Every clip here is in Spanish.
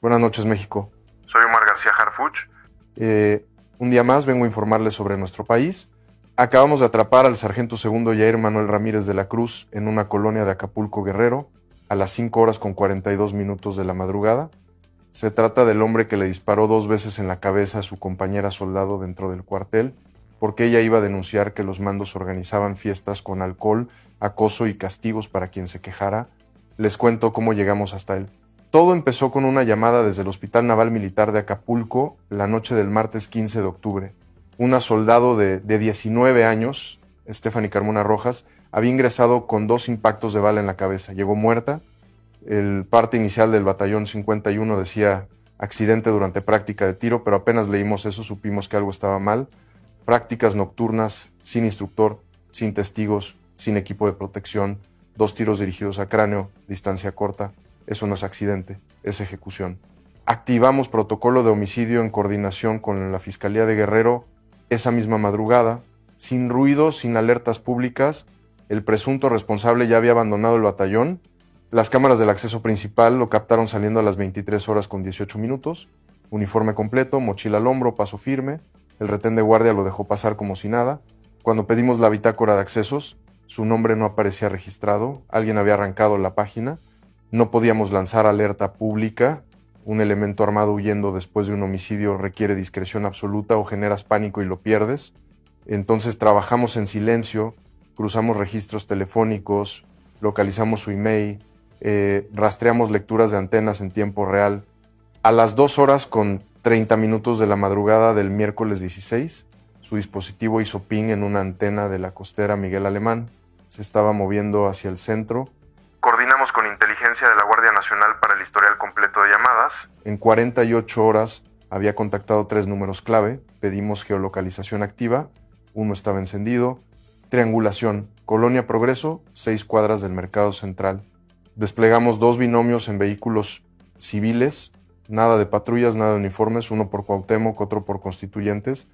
Buenas noches, México. Soy Omar García Harfuch. Un día más vengo a informarles sobre nuestro país. Acabamos de atrapar al sargento segundo Yair Manuel Ramírez de la Cruz en una colonia de Acapulco, Guerrero, a las 5:42 de la madrugada. Se trata del hombre que le disparó 2 veces en la cabeza a su compañera soldado dentro del cuartel, porque ella iba a denunciar que los mandos organizaban fiestas con alcohol, acoso y castigos para quien se quejara. Les cuento cómo llegamos hasta él. Todo empezó con una llamada desde el Hospital Naval Militar de Acapulco la noche del martes 15 de octubre. Una soldado de 19 años, Stephanie Carmona Rojas, había ingresado con 2 impactos de bala en la cabeza. Llegó muerta. El parte inicial del batallón 51 decía accidente durante práctica de tiro, pero apenas leímos eso supimos que algo estaba mal. Prácticas nocturnas, sin instructor, sin testigos, sin equipo de protección, 2 tiros dirigidos a cráneo, distancia corta. Eso no es accidente, es ejecución. Activamos protocolo de homicidio en coordinación con la Fiscalía de Guerrero esa misma madrugada. Sin ruido, sin alertas públicas, el presunto responsable ya había abandonado el batallón. Las cámaras del acceso principal lo captaron saliendo a las 23:18. Uniforme completo, mochila al hombro, paso firme. El retén de guardia lo dejó pasar como si nada. Cuando pedimos la bitácora de accesos, su nombre no aparecía registrado. Alguien había arrancado la página. No podíamos lanzar alerta pública. Un elemento armado huyendo después de un homicidio requiere discreción absoluta o generas pánico y lo pierdes. Entonces trabajamos en silencio, cruzamos registros telefónicos, localizamos su email, rastreamos lecturas de antenas en tiempo real. A las 2:30 de la madrugada del miércoles 16, su dispositivo hizo ping en una antena de la costera Miguel Alemán. Se estaba moviendo hacia el centro. Coordinamos con inteligencia de la Guardia Nacional para el historial completo de llamadas. En 48 horas había contactado 3 números clave. Pedimos geolocalización activa. Uno estaba encendido. Triangulación. Colonia Progreso, 6 cuadras del Mercado Central. Desplegamos 2 binomios en vehículos civiles. Nada de patrullas, nada de uniformes. Uno por Cuauhtémoc, otro por Constituyentes.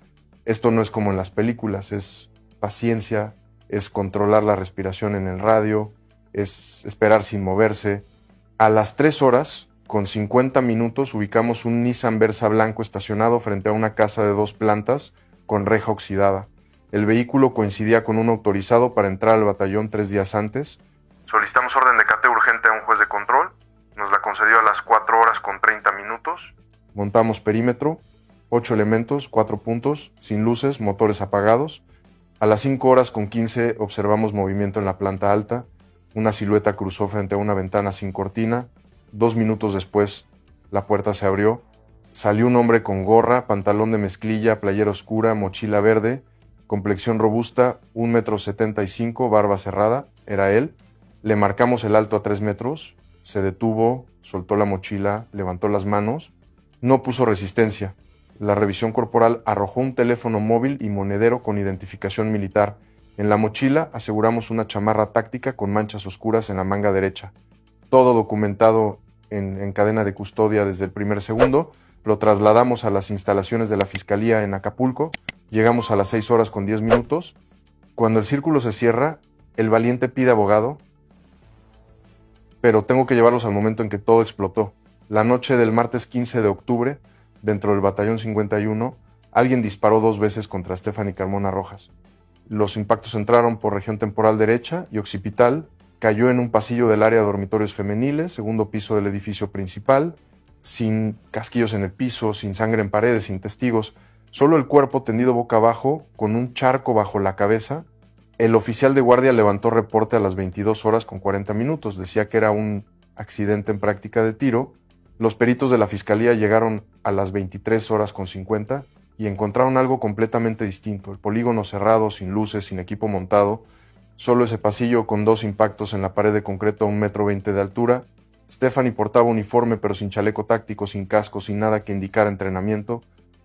Esto no es como en las películas. Es paciencia, es controlar la respiración en el radio, es esperar sin moverse. A las 3:50 ubicamos un Nissan Versa blanco estacionado frente a una casa de 2 plantas con reja oxidada. El vehículo coincidía con un autorizado para entrar al batallón 3 días antes. Solicitamos orden de cateo urgente a un juez de control. Nos la concedió a las 4:30. Montamos perímetro, 8 elementos, 4 puntos, sin luces, motores apagados. A las 5:15 observamos movimiento en la planta alta. Una silueta cruzó frente a una ventana sin cortina. 2 minutos después, la puerta se abrió. Salió un hombre con gorra, pantalón de mezclilla, playera oscura, mochila verde, complexión robusta, 1,75 m, barba cerrada. Era él. Le marcamos el alto a 3 metros. Se detuvo, soltó la mochila, levantó las manos. No puso resistencia. La revisión corporal arrojó un teléfono móvil y monedero con identificación militar. En la mochila aseguramos una chamarra táctica con manchas oscuras en la manga derecha. Todo documentado en cadena de custodia desde el primer segundo. Lo trasladamos a las instalaciones de la Fiscalía en Acapulco. Llegamos a las 6:10. Cuando el círculo se cierra, el valiente pide abogado, pero tengo que llevarlos al momento en que todo explotó. La noche del martes 15 de octubre, dentro del batallón 51, alguien disparó 2 veces contra Stephanie Carmona Rojas. Los impactos entraron por región temporal derecha y occipital, cayó en un pasillo del área de dormitorios femeniles, segundo piso del edificio principal, sin casquillos en el piso, sin sangre en paredes, sin testigos, solo el cuerpo tendido boca abajo, con un charco bajo la cabeza. El oficial de guardia levantó reporte a las 22:40. Decía que era un accidente en práctica de tiro. Los peritos de la Fiscalía llegaron a las 23:50 y encontraron algo completamente distinto. El polígono cerrado, sin luces, sin equipo montado. Solo ese pasillo con 2 impactos en la pared de concreto a 1,20 m de altura. Stephanie portaba uniforme pero sin chaleco táctico, sin casco, sin nada que indicara entrenamiento.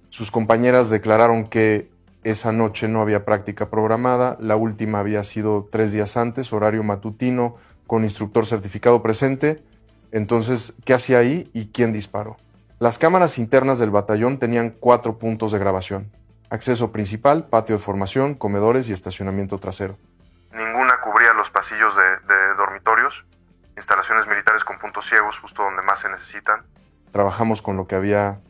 Sus compañeras declararon que esa noche no había práctica programada. La última había sido 3 días antes, horario matutino, con instructor certificado presente. Entonces, ¿qué hacía ahí y quién disparó? Las cámaras internas del batallón tenían 4 puntos de grabación. Acceso principal, patio de formación, comedores y estacionamiento trasero. Ninguna cubría los pasillos de dormitorios, instalaciones militares con puntos ciegos justo donde más se necesitan. trabajamos con lo que había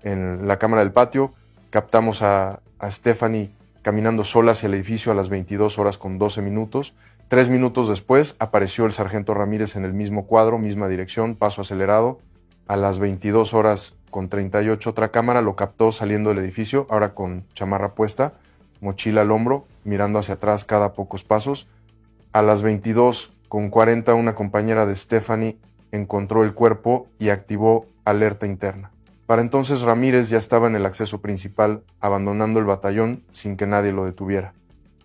en la cámara del patio, captamos a Stephanie caminando sola hacia el edificio a las 22 horas con 12 minutos. 3 minutos después apareció el sargento Ramírez en el mismo cuadro, misma dirección, paso acelerado. A las 22 horas con 38 otra cámara lo captó saliendo del edificio, ahora con chamarra puesta, mochila al hombro, mirando hacia atrás cada pocos pasos. A las 22 con 40 una compañera de Stephanie encontró el cuerpo y activó alerta interna. Para entonces Ramírez ya estaba en el acceso principal, abandonando el batallón sin que nadie lo detuviera.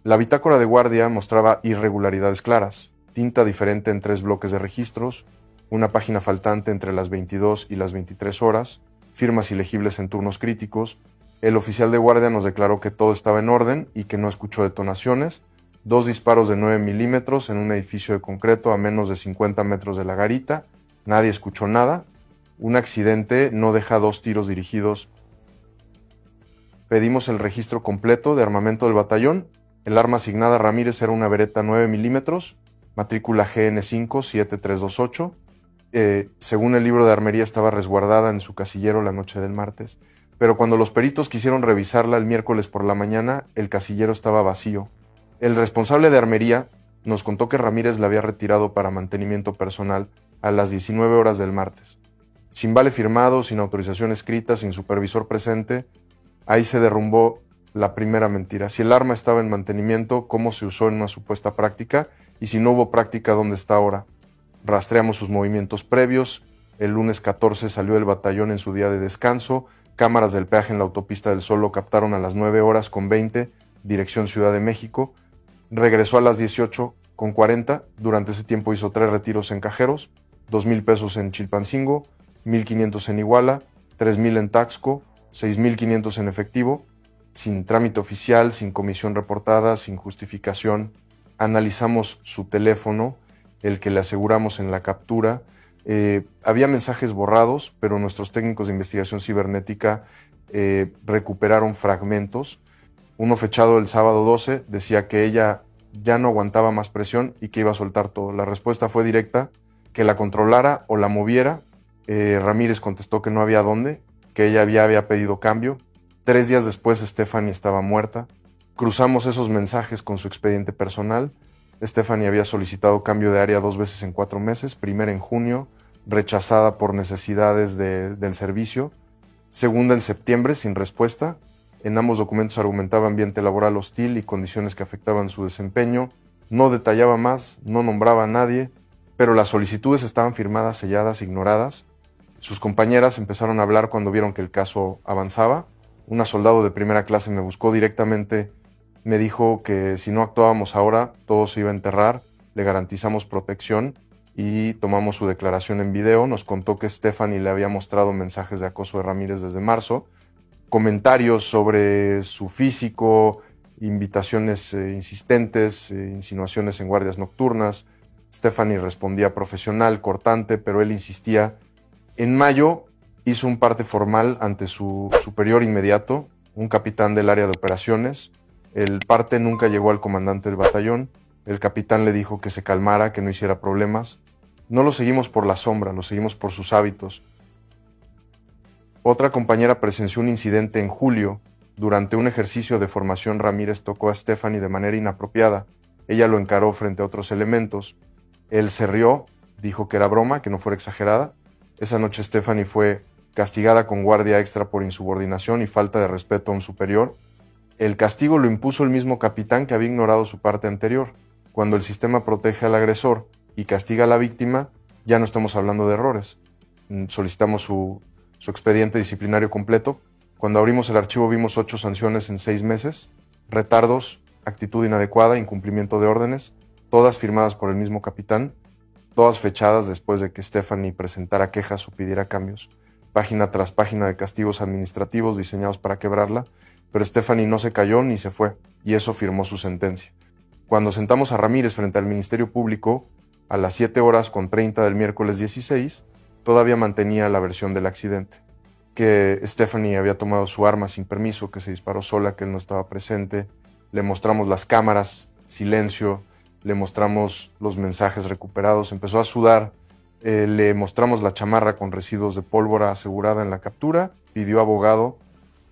La bitácora de guardia mostraba irregularidades claras, tinta diferente en 3 bloques de registros, una página faltante entre las 22 y las 23 horas, firmas ilegibles en turnos críticos. El oficial de guardia nos declaró que todo estaba en orden y que no escuchó detonaciones, 2 disparos de 9 milímetros en un edificio de concreto a menos de 50 metros de la garita, nadie escuchó nada. Un accidente no deja 2 tiros dirigidos. Pedimos el registro completo de armamento del batallón. El arma asignada a Ramírez era una Beretta 9 milímetros, matrícula GN5 7328. Según el libro de armería estaba resguardada en su casillero la noche del martes. Pero cuando los peritos quisieron revisarla el miércoles por la mañana, el casillero estaba vacío. El responsable de armería nos contó que Ramírez la había retirado para mantenimiento personal a las 19 horas del martes. Sin vale firmado, sin autorización escrita, sin supervisor presente, ahí se derrumbó la primera mentira. Si el arma estaba en mantenimiento, ¿cómo se usó en una supuesta práctica? Y si no hubo práctica, ¿dónde está ahora? Rastreamos sus movimientos previos. El lunes 14 salió del batallón en su día de descanso. Cámaras del peaje en la autopista del Sol lo captaron a las 9 horas con 20, dirección Ciudad de México. Regresó a las 18 con 40. Durante ese tiempo hizo 3 retiros en cajeros, 2,000 pesos en Chilpancingo, 1,500 en Iguala, 3,000 en Taxco, 6,500 en efectivo, sin trámite oficial, sin comisión reportada, sin justificación. Analizamos su teléfono, el que le aseguramos en la captura. Había mensajes borrados, pero nuestros técnicos de investigación cibernética recuperaron fragmentos. Uno fechado el sábado 12 decía que ella ya no aguantaba más presión y que iba a soltar todo. La respuesta fue directa, que la controlara o la moviera. Ramírez contestó que no había dónde, que ella había pedido cambio. 3 días después Stephanie estaba muerta. Cruzamos esos mensajes con su expediente personal. Stephanie había solicitado cambio de área 2 veces en 4 meses, primera en junio, rechazada por necesidades del servicio, segunda en septiembre, sin respuesta. En ambos documentos argumentaba ambiente laboral hostil y condiciones que afectaban su desempeño. No detallaba más, no nombraba a nadie, pero las solicitudes estaban firmadas, selladas, ignoradas. Sus compañeras empezaron a hablar cuando vieron que el caso avanzaba. Una soldado de primera clase me buscó directamente, me dijo que si no actuábamos ahora, todo se iba a enterrar, le garantizamos protección y tomamos su declaración en video. Nos contó que Stephanie le había mostrado mensajes de acoso de Ramírez desde marzo, comentarios sobre su físico, invitaciones insistentes, insinuaciones en guardias nocturnas. Stephanie respondía profesional, cortante, pero él insistía. En mayo hizo un parte formal ante su superior inmediato, un capitán del área de operaciones. El parte nunca llegó al comandante del batallón. El capitán le dijo que se calmara, que no hiciera problemas. No lo seguimos por la sombra, lo seguimos por sus hábitos. Otra compañera presenció un incidente en julio. Durante un ejercicio de formación, Ramírez tocó a Stephanie de manera inapropiada. Ella lo encaró frente a otros elementos. Él se rió, dijo que era broma, que no fuera exagerada. Esa noche Stephanie fue castigada con guardia extra por insubordinación y falta de respeto a un superior. El castigo lo impuso el mismo capitán que había ignorado su parte anterior. Cuando el sistema protege al agresor y castiga a la víctima, ya no estamos hablando de errores. Solicitamos su expediente disciplinario completo. Cuando abrimos el archivo vimos 8 sanciones en 6 meses, retardos, actitud inadecuada, incumplimiento de órdenes, todas firmadas por el mismo capitán, todas fechadas después de que Stephanie presentara quejas o pidiera cambios. Página tras página de castigos administrativos diseñados para quebrarla, pero Stephanie no se cayó ni se fue, y eso firmó su sentencia. Cuando sentamos a Ramírez frente al Ministerio Público, a las 7 horas con 30 del miércoles 16, todavía mantenía la versión del accidente, que Stephanie había tomado su arma sin permiso, que se disparó sola, que él no estaba presente. Le mostramos las cámaras, silencio, le mostramos los mensajes recuperados, empezó a sudar Le mostramos la chamarra con residuos de pólvora asegurada en la captura, pidió abogado.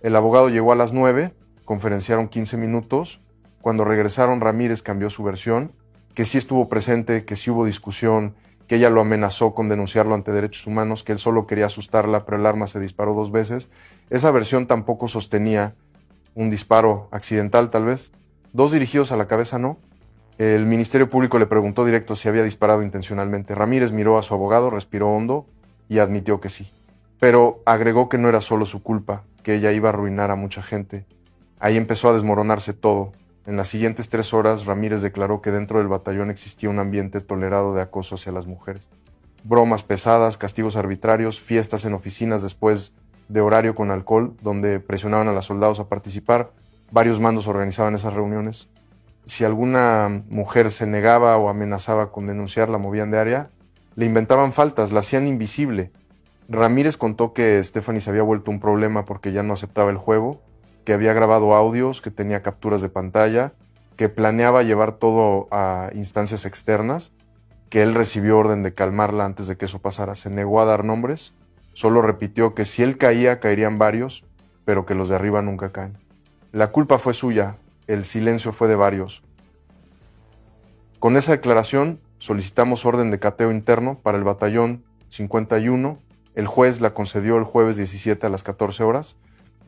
El abogado llegó a las 9, conferenciaron 15 minutos. Cuando regresaron, Ramírez cambió su versión, que sí estuvo presente, que sí hubo discusión, que ella lo amenazó con denunciarlo ante Derechos Humanos, que él solo quería asustarla, pero el arma se disparó 2 veces. Esa versión tampoco sostenía un disparo accidental, tal vez. 2 dirigidos a la cabeza, no. El Ministerio Público le preguntó directo si había disparado intencionalmente. Ramírez miró a su abogado, respiró hondo y admitió que sí. Pero agregó que no era solo su culpa, que ella iba a arruinar a mucha gente. Ahí empezó a desmoronarse todo. En las siguientes 3 horas, Ramírez declaró que dentro del batallón existía un ambiente tolerado de acoso hacia las mujeres. Bromas pesadas, castigos arbitrarios, fiestas en oficinas después de horario con alcohol, donde presionaban a los soldados a participar. Varios mandos organizaban esas reuniones. Si alguna mujer se negaba o amenazaba con denunciar, la movían de área, le inventaban faltas, la hacían invisible. Ramírez contó que Stephanie se había vuelto un problema porque ya no aceptaba el juego, que había grabado audios, que tenía capturas de pantalla, que planeaba llevar todo a instancias externas, que él recibió orden de calmarla antes de que eso pasara. Se negó a dar nombres, solo repitió que si él caía, caerían varios, pero que los de arriba nunca caen. La culpa fue suya, el silencio fue de varios. Con esa declaración solicitamos orden de cateo interno para el batallón 51. El juez la concedió el jueves 17 a las 14 horas.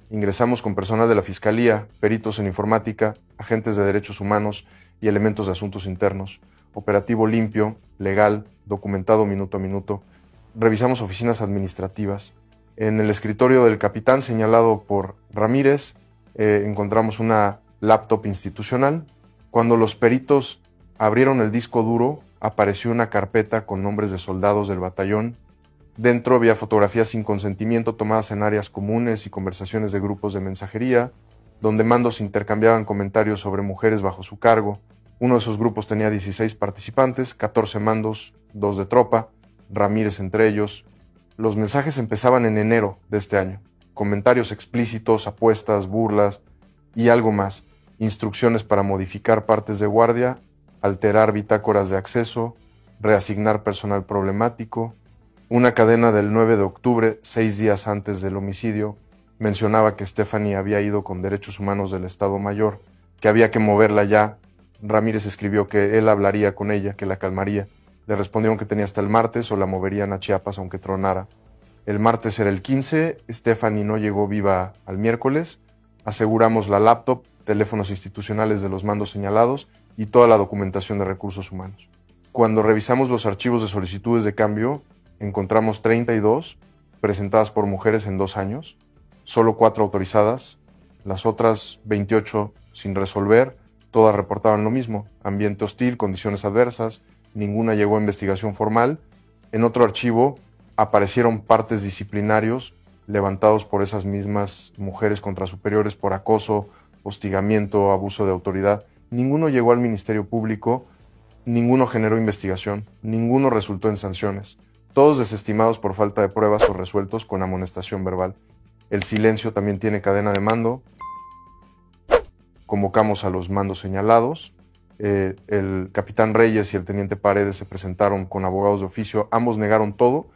Ingresamos con personal de la Fiscalía, peritos en informática, agentes de derechos humanos y elementos de asuntos internos. Operativo limpio, legal, documentado minuto a minuto. Revisamos oficinas administrativas. En el escritorio del capitán señalado por Ramírez encontramos una laptop institucional. Cuando los peritos abrieron el disco duro, apareció una carpeta con nombres de soldados del batallón. Dentro había fotografías sin consentimiento tomadas en áreas comunes y conversaciones de grupos de mensajería, donde mandos intercambiaban comentarios sobre mujeres bajo su cargo. Uno de esos grupos tenía 16 participantes, 14 mandos, 2 de tropa, Ramírez entre ellos. Los mensajes empezaban en enero de este año. Comentarios explícitos, apuestas, burlas y algo más. Instrucciones para modificar partes de guardia, alterar bitácoras de acceso, reasignar personal problemático. Una cadena del 9 de octubre, 6 días antes del homicidio, mencionaba que Stephanie había ido con Derechos Humanos del Estado Mayor, que había que moverla ya. Ramírez escribió que él hablaría con ella, que la calmaría. Le respondieron que tenía hasta el martes o la moverían a Chiapas aunque tronara. El martes era el 15, Stephanie no llegó viva al miércoles. Aseguramos la laptop, teléfonos institucionales de los mandos señalados y toda la documentación de recursos humanos. Cuando revisamos los archivos de solicitudes de cambio, encontramos 32 presentadas por mujeres en 2 años, solo 4 autorizadas, las otras 28 sin resolver, todas reportaban lo mismo, ambiente hostil, condiciones adversas, ninguna llegó a investigación formal. En otro archivo aparecieron partes disciplinarios levantados por esas mismas mujeres contra superiores por acoso, hostigamiento, abuso de autoridad. Ninguno llegó al Ministerio Público, ninguno generó investigación, ninguno resultó en sanciones. Todos desestimados por falta de pruebas o resueltos con amonestación verbal. El silencio también tiene cadena de mando. Convocamos a los mandos señalados. El capitán Reyes y el teniente Paredes se presentaron con abogados de oficio. Ambos negaron todo.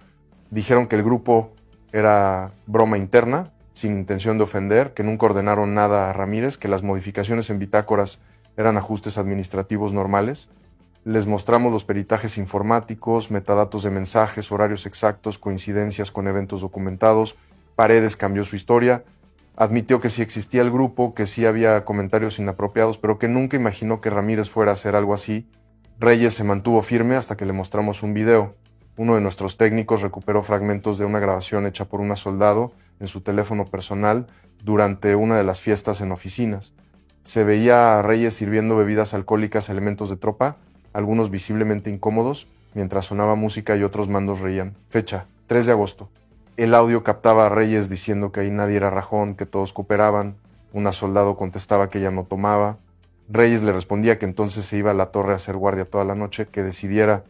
Dijeron que el grupo era broma interna, sin intención de ofender, que nunca ordenaron nada a Ramírez, que las modificaciones en bitácoras eran ajustes administrativos normales. Les mostramos los peritajes informáticos, metadatos de mensajes, horarios exactos, coincidencias con eventos documentados. Paredes cambió su historia, admitió que sí existía el grupo, que sí había comentarios inapropiados, pero que nunca imaginó que Ramírez fuera a hacer algo así. Reyes se mantuvo firme hasta que le mostramos un video. Uno de nuestros técnicos recuperó fragmentos de una grabación hecha por un soldado en su teléfono personal durante una de las fiestas en oficinas. Se veía a Reyes sirviendo bebidas alcohólicas a elementos de tropa, algunos visiblemente incómodos, mientras sonaba música y otros mandos reían. Fecha, 3 de agosto. El audio captaba a Reyes diciendo que ahí nadie era rajón, que todos cooperaban. Un soldado contestaba que ella no tomaba. Reyes le respondía que entonces se iba a la torre a hacer guardia toda la noche, que decidiera.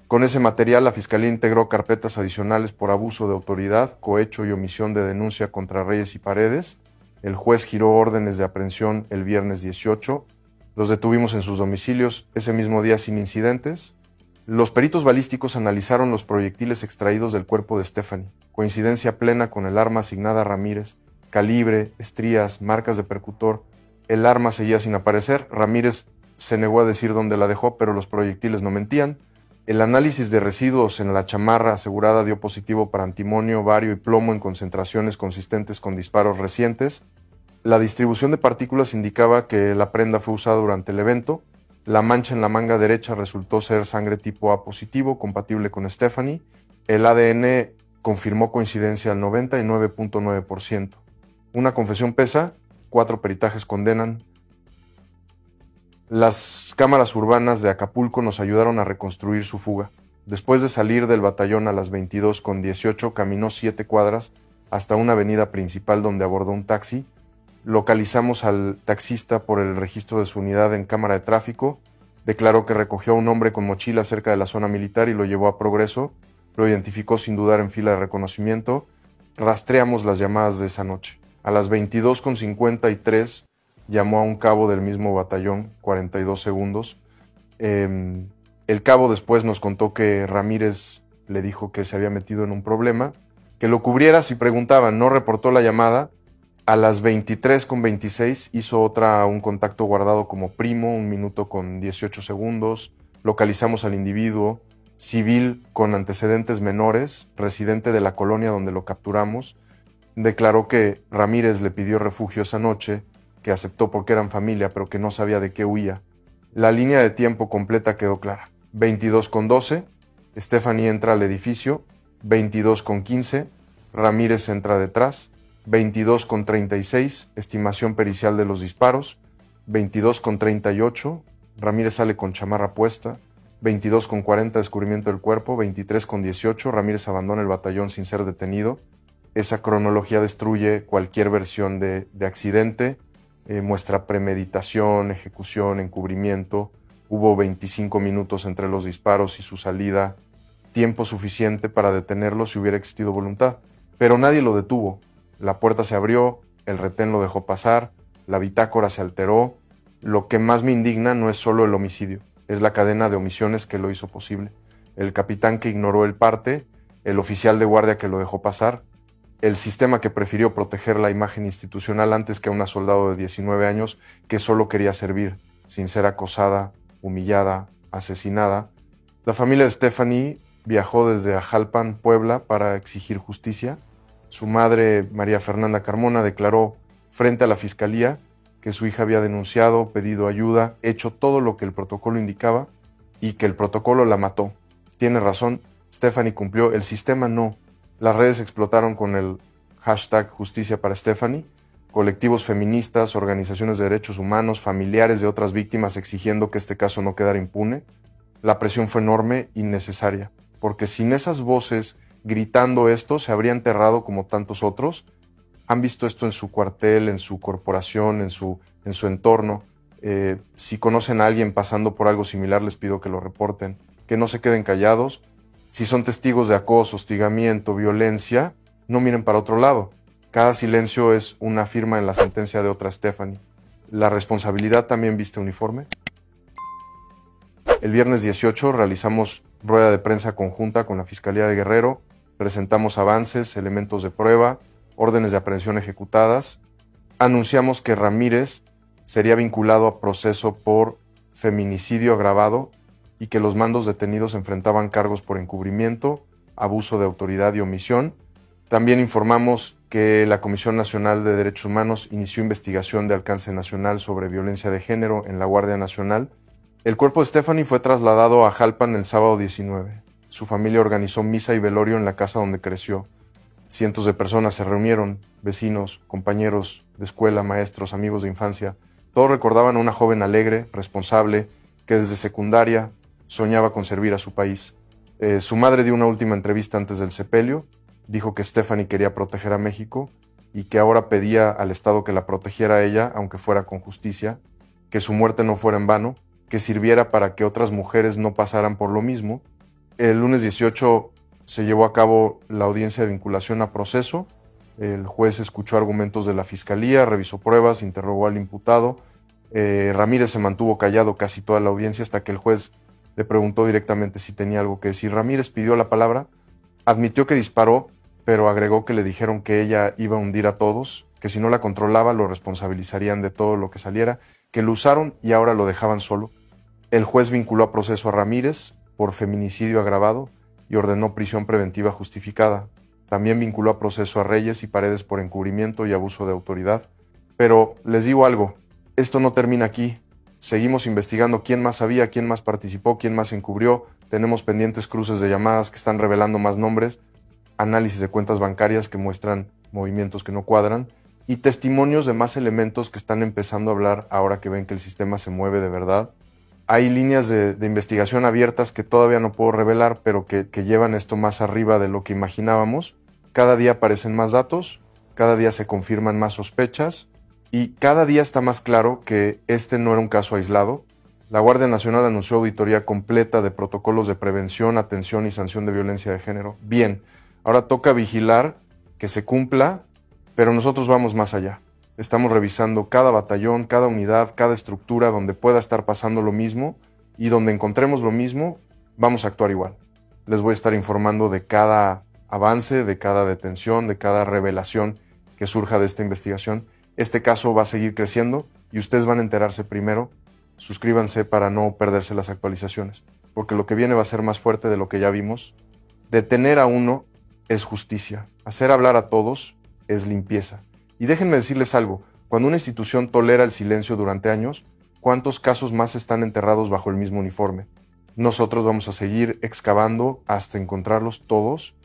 Con ese material, la Fiscalía integró carpetas adicionales por abuso de autoridad, cohecho y omisión de denuncia contra Reyes y Paredes. El juez giró órdenes de aprehensión el viernes 18. Los detuvimos en sus domicilios ese mismo día sin incidentes. Los peritos balísticos analizaron los proyectiles extraídos del cuerpo de Stephanie. Coincidencia plena con el arma asignada a Ramírez. Calibre, estrías, marcas de percutor. El arma seguía sin aparecer. Ramírez se negó a decir dónde la dejó, pero los proyectiles no mentían. El análisis de residuos en la chamarra asegurada dio positivo para antimonio, bario y plomo en concentraciones consistentes con disparos recientes. La distribución de partículas indicaba que la prenda fue usada durante el evento. La mancha en la manga derecha resultó ser sangre tipo A positivo, compatible con Stephanie. El ADN confirmó coincidencia al 99.9%. Una confesión pesa, 4 peritajes condenan. Las cámaras urbanas de Acapulco nos ayudaron a reconstruir su fuga. Después de salir del batallón a las 22:18, caminó 7 cuadras hasta una avenida principal donde abordó un taxi. Localizamos al taxista por el registro de su unidad en cámara de tráfico. Declaró que recogió a un hombre con mochila cerca de la zona militar y lo llevó a Progreso. Lo identificó sin dudar en fila de reconocimiento. Rastreamos las llamadas de esa noche. A las 22:53 llamó a un cabo del mismo batallón, 42 segundos. El cabo después nos contó que Ramírez le dijo que se había metido en un problema, que lo cubriera si preguntaban. No reportó la llamada. A las 23:26 hizo un contacto guardado como primo, 1 minuto con 18 segundos. Localizamos al individuo, civil con antecedentes menores, residente de la colonia donde lo capturamos. Declaró que Ramírez le pidió refugio esa noche, que aceptó porque eran familia, pero que no sabía de qué huía. La línea de tiempo completa quedó clara. 22:12, Stephanie entra al edificio. 22:15, Ramírez entra detrás. 22:36, estimación pericial de los disparos. 22:38, Ramírez sale con chamarra puesta. 22:40, descubrimiento del cuerpo. 23:18, Ramírez abandona el batallón sin ser detenido. Esa cronología destruye cualquier versión de accidente. Muestra premeditación, ejecución, encubrimiento. Hubo 25 minutos entre los disparos y su salida, tiempo suficiente para detenerlo si hubiera existido voluntad. Pero nadie lo detuvo. La puerta se abrió, el retén lo dejó pasar, la bitácora se alteró. Lo que más me indigna no es solo el homicidio, es la cadena de omisiones que lo hizo posible. El capitán que ignoró el parte, el oficial de guardia que lo dejó pasar, el sistema que prefirió proteger la imagen institucional antes que a una soldado de 19 años que solo quería servir, sin ser acosada, humillada, asesinada. La familia de Stephanie viajó desde Ajalpan, Puebla, para exigir justicia. Su madre, María Fernanda Carmona, declaró frente a la fiscalía que su hija había denunciado, pedido ayuda, hecho todo lo que el protocolo indicaba y que el protocolo la mató. Tiene razón, Stephanie cumplió, el sistema no. Las redes explotaron con el hashtag Justicia para Stephanie, colectivos feministas, organizaciones de derechos humanos, familiares de otras víctimas exigiendo que este caso no quedara impune. La presión fue enorme y necesaria, porque sin esas voces gritando esto se habría enterrado como tantos otros. Han visto esto en su cuartel, en su corporación, en su entorno. Si conocen a alguien pasando por algo similar, les pido que lo reporten, que no se queden callados. Si son testigos de acoso, hostigamiento, violencia, no miren para otro lado. Cada silencio es una firma en la sentencia de otra Stephanie. La responsabilidad también viste uniforme. El viernes 18 realizamos rueda de prensa conjunta con la Fiscalía de Guerrero, presentamos avances, elementos de prueba, órdenes de aprehensión ejecutadas. Anunciamos que Ramírez sería vinculado a proceso por feminicidio agravado y que los mandos detenidos enfrentaban cargos por encubrimiento, abuso de autoridad y omisión. También informamos que la Comisión Nacional de Derechos Humanos inició investigación de alcance nacional sobre violencia de género en la Guardia Nacional. El cuerpo de Stephanie fue trasladado a Jalpan el sábado 19. Su familia organizó misa y velorio en la casa donde creció. Cientos de personas se reunieron, vecinos, compañeros de escuela, maestros, amigos de infancia. Todos recordaban a una joven alegre, responsable, que desde secundaria soñaba con servir a su país. Su madre dio una última entrevista antes del sepelio. Dijo que Stephanie quería proteger a México y que ahora pedía al Estado que la protegiera a ella, aunque fuera con justicia, que su muerte no fuera en vano, que sirviera para que otras mujeres no pasaran por lo mismo. El lunes 18 se llevó a cabo la audiencia de vinculación a proceso. El juez escuchó argumentos de la fiscalía, revisó pruebas, interrogó al imputado. Ramírez se mantuvo callado casi toda la audiencia hasta que el juez le preguntó directamente si tenía algo que decir. Ramírez pidió la palabra, admitió que disparó, pero agregó que le dijeron que ella iba a hundir a todos, que si no la controlaba lo responsabilizarían de todo lo que saliera, que lo usaron y ahora lo dejaban solo. El juez vinculó a proceso a Ramírez por feminicidio agravado y ordenó prisión preventiva justificada. También vinculó a proceso a Reyes y Paredes por encubrimiento y abuso de autoridad. Pero les digo algo, esto no termina aquí. Seguimos investigando quién más sabía, quién más participó, quién más encubrió. Tenemos pendientes cruces de llamadas que están revelando más nombres, análisis de cuentas bancarias que muestran movimientos que no cuadran y testimonios de más elementos que están empezando a hablar ahora que ven que el sistema se mueve de verdad. Hay líneas de investigación abiertas que todavía no puedo revelar, pero que llevan esto más arriba de lo que imaginábamos. Cada día aparecen más datos, cada día se confirman más sospechas y cada día está más claro que este no era un caso aislado. La Guardia Nacional anunció auditoría completa de protocolos de prevención, atención y sanción de violencia de género. Bien, ahora toca vigilar que se cumpla, pero nosotros vamos más allá. Estamos revisando cada batallón, cada unidad, cada estructura donde pueda estar pasando lo mismo y donde encontremos lo mismo, vamos a actuar igual. Les voy a estar informando de cada avance, de cada detención, de cada revelación que surja de esta investigación. Este caso va a seguir creciendo y ustedes van a enterarse primero. Suscríbanse para no perderse las actualizaciones, porque lo que viene va a ser más fuerte de lo que ya vimos. Detener a uno es justicia. Hacer hablar a todos es limpieza. Y déjenme decirles algo, cuando una institución tolera el silencio durante años, ¿cuántos casos más están enterrados bajo el mismo uniforme? Nosotros vamos a seguir excavando hasta encontrarlos todos